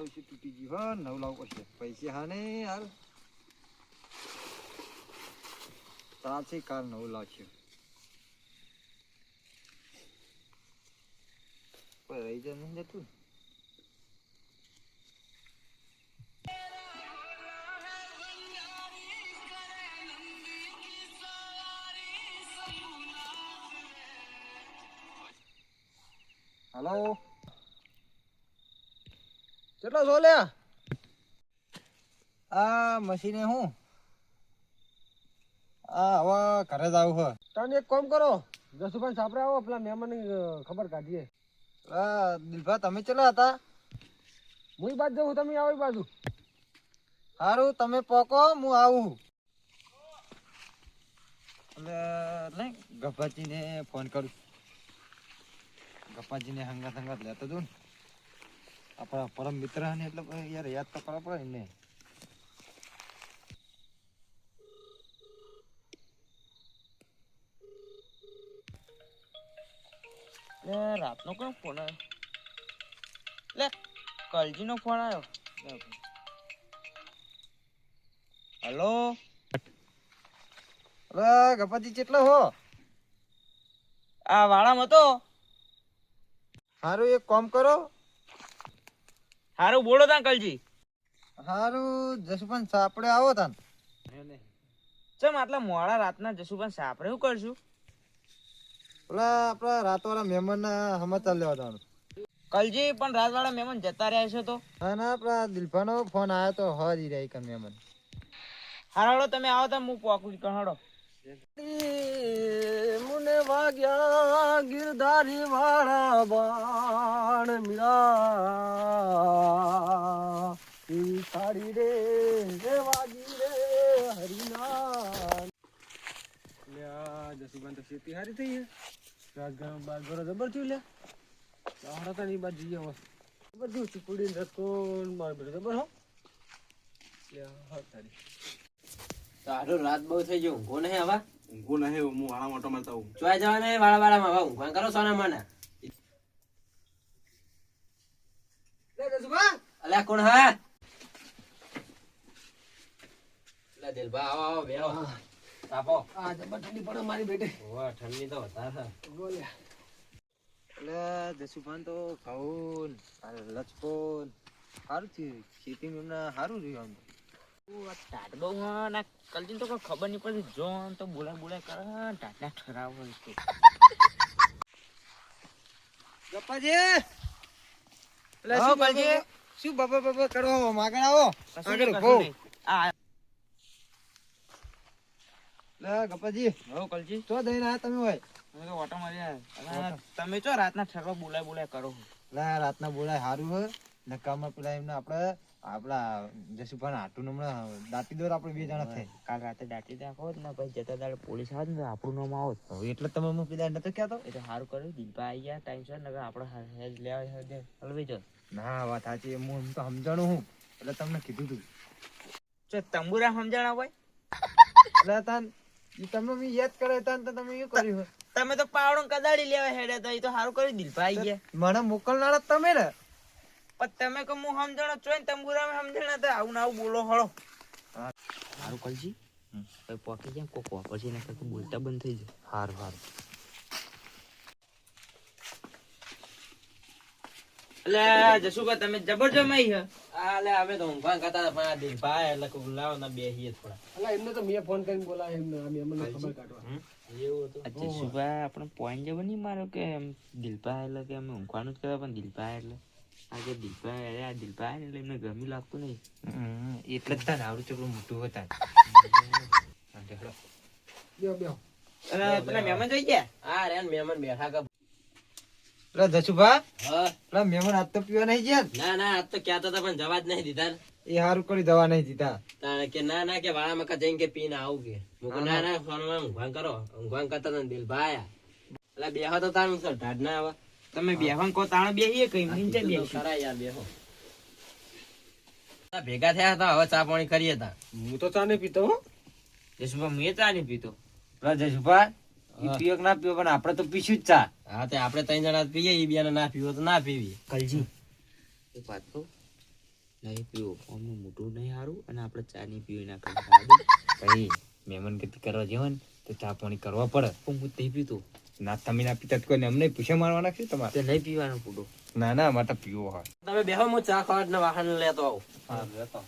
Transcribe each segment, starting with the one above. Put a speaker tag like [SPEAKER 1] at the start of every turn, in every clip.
[SPEAKER 1] મારું શું તૂટી ગયું નવ લાવવું પડશે પૈસા હા ને યાર ચાલશે કાલ નવું લાવશે કોઈ રહી જાય નહીં જતું હલો કેટલો છો લ્યા આ મશીને હું હવે ઘરે જ આવું હોય
[SPEAKER 2] તમે એક કામ કરો જસુભાઈ સાપરે આવો પેલા મહેમાનની ખબર કાઢીએ.
[SPEAKER 1] દિલભા તમે ચલા હતા
[SPEAKER 2] હું બાજુ જઉં તમે આવો બાજુ
[SPEAKER 1] સારું તમે પોકો હું આવું એટલે ગપ્પાજીને ફોન કરું ગપ્પાજીને હંગાત હંગાત લેતો હતું ને આપણા પરમ મિત્ર ને એટલે યાર યાદ તો કરવા પડે ને
[SPEAKER 3] રાતનો કોણ ફોન આવ્યો લે કલજી નો ફોન આવ્યો હેલો
[SPEAKER 1] અરે ગપ્પાજી કેટલો હો
[SPEAKER 3] આ વાળામાં હતો
[SPEAKER 1] સારું એક કામ કરો
[SPEAKER 3] હારું બોલો તા કલજી
[SPEAKER 1] સારું જસુભાઈ સાપડે આવો તાન
[SPEAKER 3] ચમ આટલા મોડા રાતના જસુભાઈ સાપરે શું કરશું
[SPEAKER 1] પેલા આપડા રાત વાળા મહેમાન ના સમાચાર લેવા જવાનું
[SPEAKER 3] કલજી પણ રાત વાળા મહેમાન જતા રહ્યા છે તો
[SPEAKER 1] ના ના આપડા દિલભાનો ફોન આવ્યો તો હજી રહી કર મહેમાન
[SPEAKER 3] હારો તમે આવો તો હું પોકું કહાડો
[SPEAKER 2] મુને વાગ્યા ગિરધારી વાળા બાણ મીરા એવી સાડી રે વાગી રે હરિના જસુભાઈ તો ખેતી હારી થઈ છે રાજગામ બાર ગરો જબર થયું લે હરા તો બાદ જઈએ હવે જબર થયું ચીપુડી રસકો માર બેટો જબર હો લે હા તારી
[SPEAKER 4] તારો રાત બહુ થઈ ગયો ઊંઘો નહીં હવે
[SPEAKER 5] ઊંઘો નહીં હું વાળા મોટો મારતા હું
[SPEAKER 4] ચોય જવા નહીં વાળામાં હવે ઊંઘવા કરો સોના મને
[SPEAKER 2] લે જસુભા
[SPEAKER 4] અલ્યા કોણ હા લે દિલભા આવો આવો બેહો તાપો
[SPEAKER 2] આ જબર ઠંડી પડે મારી બેટે
[SPEAKER 4] વાહ ઠંડી તો વધારે
[SPEAKER 2] બોલ્યા
[SPEAKER 1] એટલે જસુભાઈ તો ઘઉં લચકોન સારું થયું ખેતી એમને સારું રહ્યું આમ
[SPEAKER 3] ટાટ બહુ ના કલજી તો કોઈ ખબર નહીં પડતી જોન તો બોલાય બોલાય કરે ટાટના ઠરાવ હોય તો
[SPEAKER 1] ગપ્પાજી એટલે
[SPEAKER 3] હા,
[SPEAKER 1] શું
[SPEAKER 3] કલજી?
[SPEAKER 1] શું બાબા બાબા કરો માગણ આવો આગળ ઉભો
[SPEAKER 3] આ
[SPEAKER 1] લે ગપ્પાજી
[SPEAKER 3] હો કલજી
[SPEAKER 1] તો દઈને આયા તમે હોય
[SPEAKER 3] હું તો ઓટો માર્યા તમે ચો રાતના ઠરવા બોલાય બોલાય કરો
[SPEAKER 1] લે રાતના બોલાય સારું હોય નકામાં પેલા એમને આપડા જસુભાઈ હાટું હમણાં દાંતી દોર આપણે બે જણા થાય
[SPEAKER 3] કાલ રાતે દાટી નાખો ને પછી જતા દાડે પોલીસ આવે ને આપણું નામ આવો
[SPEAKER 1] હવે એટલે તમે હું પેલા નતો કહેતો
[SPEAKER 3] એટલે સારું કર્યું દીપા આવી ગયા ટાઈમસર ને આપણે હેજ લેવા હલવી જો
[SPEAKER 1] ના વાત સાચી હું એમ તો સમજાણું હું એટલે તમને કીધું તું
[SPEAKER 3] ચો તંબુરા સમજણા હોય
[SPEAKER 1] એટલે તાન ઈ તમે મેં યાદ કરે તાન તો તમે શું કર્યું હોય?
[SPEAKER 3] તમે તો પાવડો કદાડી લેવા હેડ્યા હતા એ તો સારું કર્યું દીપા આવી ગયા
[SPEAKER 1] મને મોકલનારા તમે ને
[SPEAKER 3] પણ તમે કે હું સમજણો છો ને તંબુરા સમજણા હતા આવું ના આવું બોલો હળો સારું કલજી પોકી જાય કોક વાપરશે ને બોલતા બંધ થઈ જાય
[SPEAKER 1] હારું હારું
[SPEAKER 3] એટલે જસુભા તમે જબર જમાઈ છે
[SPEAKER 4] આ લે અમે તો ઊંઘવા કરતા હતા પણ આ દિલભા એટલે કે લાવો ના બેહીએ થોડા
[SPEAKER 2] અલા એમને તો મેં ફોન કરીને બોલાય એમને આ મહેમાનને ખબર કાઢવા
[SPEAKER 4] એવું હતું
[SPEAKER 3] જસુભા આપણે પોઈન્ટ જબર નહીં માર્યો કે એમ દિલપા એટલે કે અમે ઊંઘવાનું જ કરવા પણ દિલપા એટલે આજે દિલપા આ દિલપા એટલે એમને ગમી લાગતું નહીં
[SPEAKER 1] એટલે જ તાર આવડું ચોકડું મોટું હતા
[SPEAKER 2] બેહો બેહો
[SPEAKER 3] પેલા મહેમાન જોઈ ગયા
[SPEAKER 4] હા રે મહેમાન બેઠા કા
[SPEAKER 1] એટલે જસુભા
[SPEAKER 4] હા
[SPEAKER 1] પેલા મહેમાન હાથ તો પીવા નહીં ગયા
[SPEAKER 4] ના ના આજ તો ક્યાં હતા પણ જવા જ નહીં દીધા ને.
[SPEAKER 1] એ હારું કરી દવા નહીં દીધા
[SPEAKER 4] તાણે કે ના ના કે વાળામાં કા જઈને કે પીને આવું કે હું કહું, ના ના ફોનમાં ઊંઘવાન કરો ઊંઘવાન કરતા હતા ને દિલભા આયા એટલે બેહો તો તાણ સર ઢાઢ ના આવે
[SPEAKER 3] તમે બેહવાન કો તાણ બેહીએ કઈ નીચે
[SPEAKER 4] કીધું તો
[SPEAKER 3] બેસી
[SPEAKER 4] ખરા યાર બેહો ભેગા થયા હતા હવે ચા પાણી કરીએ તા
[SPEAKER 2] હું તો ચા નહીં પીતો હો
[SPEAKER 3] જસુભા મેં ચા નહીં પીતો
[SPEAKER 1] પેલા જસુભા ઈ પીયો કે ના પીયો પણ આપણે તો પીશું જ ચા
[SPEAKER 4] હા તે આપણે ત્રણ જણા પીએ ઈ બે ના પીવો તો ના પીવી
[SPEAKER 3] કલજી એક વાત કહું નહીં પીવો અમનું મોટું નહીં સારું અને આપણે ચા નહીં પીવી ના કરી
[SPEAKER 1] ભાઈ મહેમાન ગતિ કરવા જેવો ને તો ચા પાણી કરવા પડે.
[SPEAKER 3] પણ હું નહીં પીતો
[SPEAKER 1] ના તમે ના પીતા તો કોઈને અમને પૂછે મારવાના છે તમારે?
[SPEAKER 3] તે નહીં પીવાનો પૂડો
[SPEAKER 1] ના ના માટે પીવો હોય.
[SPEAKER 4] તમે બેહો, હું ચા ખાવા વાહન લેતો આવું.
[SPEAKER 1] હા લેતો.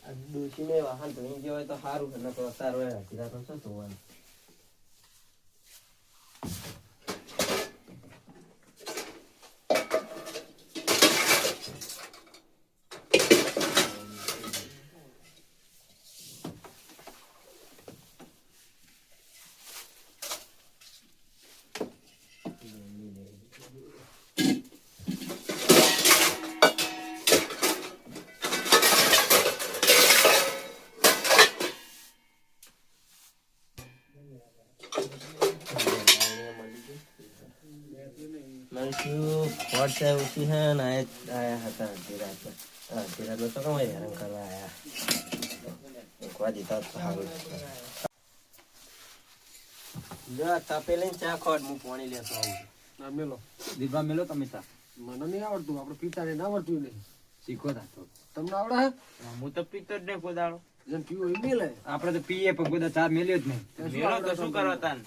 [SPEAKER 4] આ ડોશીને વાહન ધોઈ ગયો હોય તો સારું છે, નકર અત્યારે હોય હજીરા તો શું ધોવાનું. મનસુખ વોટ્સએપ ઉઠી હે ને આયા હતા અડધી રાતના. અડધી રાતમાં તો કમાઈ હેરાન કરવા આયા. એક વાર દીધા તો સારું. લ્યો, તપેલીને ચા ખોટ, હું પાણી લેતો આવું.
[SPEAKER 2] ના મેલો
[SPEAKER 1] દીપા મેલો તમે ચા
[SPEAKER 2] મને નહીં આવડતું, આપણે પિતા ને ના આવડતું નહીં.
[SPEAKER 1] શીખો થતો.
[SPEAKER 2] તમને આવડે હે?
[SPEAKER 3] હું તો પીતો જ નહીં કોઈ દાડો
[SPEAKER 2] જેમ પીવો એ મેલે.
[SPEAKER 1] આપણે તો પીએ પણ બધા ચા મેલ્યો જ નહીં.
[SPEAKER 3] મેળો તો શું કરો તાન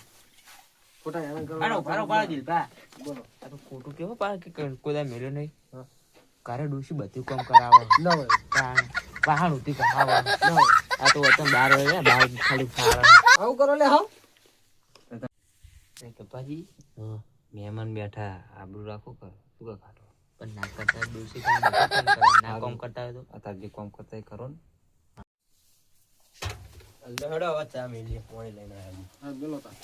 [SPEAKER 2] ખોટા હેરાન
[SPEAKER 3] આનો ભારો પાડી દીધો પા
[SPEAKER 2] બોલો.
[SPEAKER 3] આ તો ખોટું કેવું પા કે કોઈ દાડો મેળ્યો નહીં કારે ડોશી બધું કામ કરાવે
[SPEAKER 2] ના હોય
[SPEAKER 3] વાહન ઉતી કહાવે આ તો વતન બહાર હોય ને બહાર ખાલી ફાળે
[SPEAKER 2] આવું કરો લે હા.
[SPEAKER 3] કપાજી
[SPEAKER 4] હા,
[SPEAKER 3] મહેમાન બેઠા આબરૂ રાખો કર શું કા ખાટો પણ ના કરતા ડોશી કામ બધા કામ કરે ના કામ કરતા હોય તો
[SPEAKER 1] અત્યારે જે કામ કરતા એ કરો ને.
[SPEAKER 4] લ્યો હેડો, હવે ચા મેલીએ, પાણી લઈને આવ્યા.
[SPEAKER 2] હા મેલો તા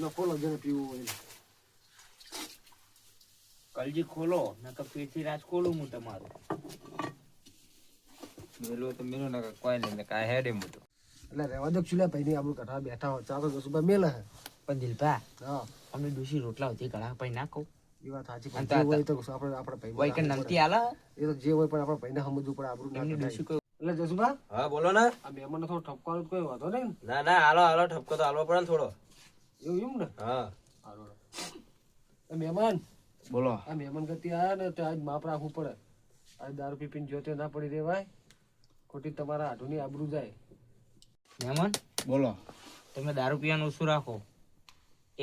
[SPEAKER 2] ના ખોલો જેને પીવું હોય એને.
[SPEAKER 3] કલજી ખોલો નકર પેટથી રાજ ખોલું હું તમારું
[SPEAKER 1] મેલો તો મેલો ને કોઈ નહીં કાંઈ હેડે મોટો.
[SPEAKER 2] એટલે રહેવા દો ચૂલ્યા ભાઈ આપણું કઠા બેઠા હોય ચા તો જસુભા મેલે હે.
[SPEAKER 3] પણ દિલપા
[SPEAKER 2] હા
[SPEAKER 3] અમને ડોશી રોટલા હોતી ઘણા પછી ના કહું
[SPEAKER 2] એ વાત સાચી.
[SPEAKER 3] અને
[SPEAKER 2] પણ જે હોય તો આપણે ભાઈ
[SPEAKER 3] વઈ કે નમતી આલા
[SPEAKER 2] એ તો જે હોય પણ આપણે ભાઈને સમજવું પડે આપણું ના
[SPEAKER 3] એમની
[SPEAKER 2] કઢાય.
[SPEAKER 3] ડોશી કોઈ
[SPEAKER 2] એટલે જસુભા
[SPEAKER 4] હા બોલો ને.
[SPEAKER 2] આ મહેમાનને થોડો ઠપકારો કોઈ વાંધો નહીં ને?
[SPEAKER 4] ના ના, હાલો હાલો, ઠપકો તો હાલવો પડે ને થોડો.
[SPEAKER 2] એવું એમ ને?
[SPEAKER 4] હા,
[SPEAKER 2] હારું. એ મહેમાન
[SPEAKER 1] બોલો.
[SPEAKER 2] આ મહેમાન ગતિ આયા ને તો આજ માપ રાખવું પડે. આજ દારૂ પીપીને જોતે ના પડી રેવાય, ખોટી તમારા હાથોની આબરૂ જાય.
[SPEAKER 3] મહેમાન
[SPEAKER 1] બોલો.
[SPEAKER 3] તમે દારૂ પીવાનું ઓછું રાખો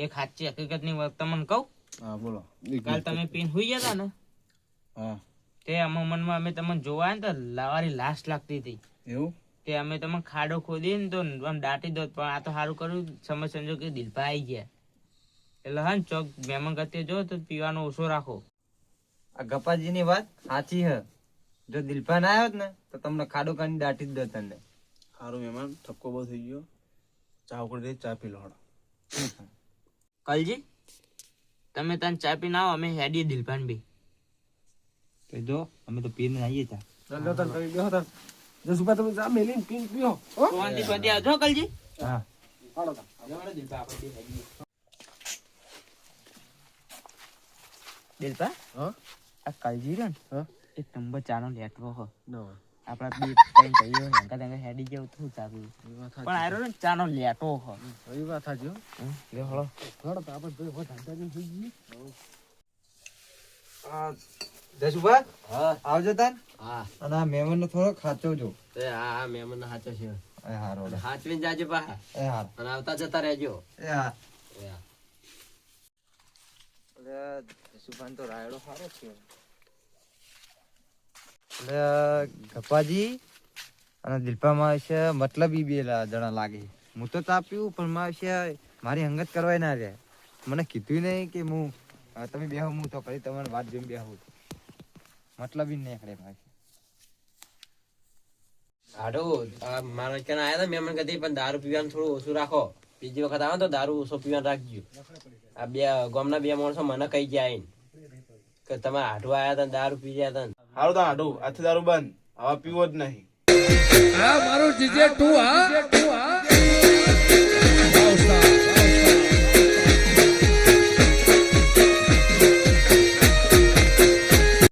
[SPEAKER 3] એક સાચી હકીકતની વાત તમને કહું
[SPEAKER 1] હા બોલો.
[SPEAKER 3] કાલ તમે પીને હુઈ ગયા હતા ને
[SPEAKER 1] હા
[SPEAKER 3] તે અમે મનમાં અમે તમને જોવા ને તો લાવારી લાશ લાગતી હતી
[SPEAKER 1] એવું?
[SPEAKER 3] તે અમે તમને ખાડો ખોદી ને તો આમ દાટી દો પણ આ તો સારું કર્યું સમજ સમજો કે દિલપા આવી ગયા એટલે હા ને ચોક મહેમાન ગતિ જો તો પીવાનો ઓછો રાખો
[SPEAKER 1] આ ગપાજીની વાત સાચી હે. જો દિલપા ના આવ્યો ને તો તમને ખાડો કાઢી દાટી જ દો તને.
[SPEAKER 5] સારું મહેમાન, ઠપકો બહુ થઈ ગયો. ચા ઉકળી દે, ચા પી લો હળો.
[SPEAKER 3] કલજી તમે તને ચા પીને આવો અમે હેડીએ દિલપાન બી
[SPEAKER 1] તો જો અમે તો પીને આવીએ ચા.
[SPEAKER 2] લો તન તમે બેહો તન. જસુભા તમે ચા મેલીને પીને પીઓ હો.
[SPEAKER 3] શાંતિ પતિ આવજો કલજી
[SPEAKER 1] હા
[SPEAKER 2] હાલો તા.
[SPEAKER 3] દિલપા
[SPEAKER 2] હા
[SPEAKER 3] આ કલજી રહ્યો ને
[SPEAKER 2] હા
[SPEAKER 3] એક નંબર ચાનો લેટવો હો
[SPEAKER 2] ના હોય
[SPEAKER 3] આપડા બે ટાઈમ કહીએ હેંકા તેંકા હેડી જેવું થયું ચાલુ
[SPEAKER 2] એ વાત
[SPEAKER 3] પણ
[SPEAKER 2] સાચી.
[SPEAKER 3] આરો ને ચાનો લેટો હો
[SPEAKER 2] એ વાત સાચી હો.
[SPEAKER 3] લે હળો
[SPEAKER 2] હળો તો આપણે ભાઈ હો ધાંધાની થઈ ગઈ.
[SPEAKER 1] જસુભા
[SPEAKER 4] હા,
[SPEAKER 1] આવજો તાન.
[SPEAKER 4] હા.
[SPEAKER 1] અને આ મહેમાનને થોડો ખાચવજો.
[SPEAKER 4] તે આ મહેમાન સાચો છે.
[SPEAKER 1] એ હારો લે.
[SPEAKER 4] હાચવીને જાજો પાછા
[SPEAKER 1] એ હાર.
[SPEAKER 4] અને આવતા જતા રહેજો.
[SPEAKER 1] એ હાર.
[SPEAKER 4] એ હા.
[SPEAKER 1] જસુભાન તો રાયડો સારો છે. એટલે ગપાજી અને દિલપામાં છે મતલબ ઈ બે જણા લાગે. હું તો ચા પીવું પણ માં છે મારી હંગત કરવા ના રહે. મને કીધું નહીં કે હું તમે બેહો હું તો કરી તમારી વાત જોઈને બેહું. મતલબ ઈ નહીં ભાઈ.
[SPEAKER 4] હાડું, આ મારા ત્યાં આયા હતા મહેમાન ગતિ, પણ દારૂ પીવાનું થોડું ઓછું રાખો. બીજી વખત આવે તો દારૂ ઓછો પીવાનું રાખજો. આ બે ગામના બે માણસો મને કહી ગયા આઈને કે તમે હાડું આયા હતા ને દારૂ પી ગયા હતા ને.
[SPEAKER 5] સારું તો હાડું, આજથી દારૂ બંધ. હવે પીવો જ નહીં.
[SPEAKER 2] મારું જીજે તું હા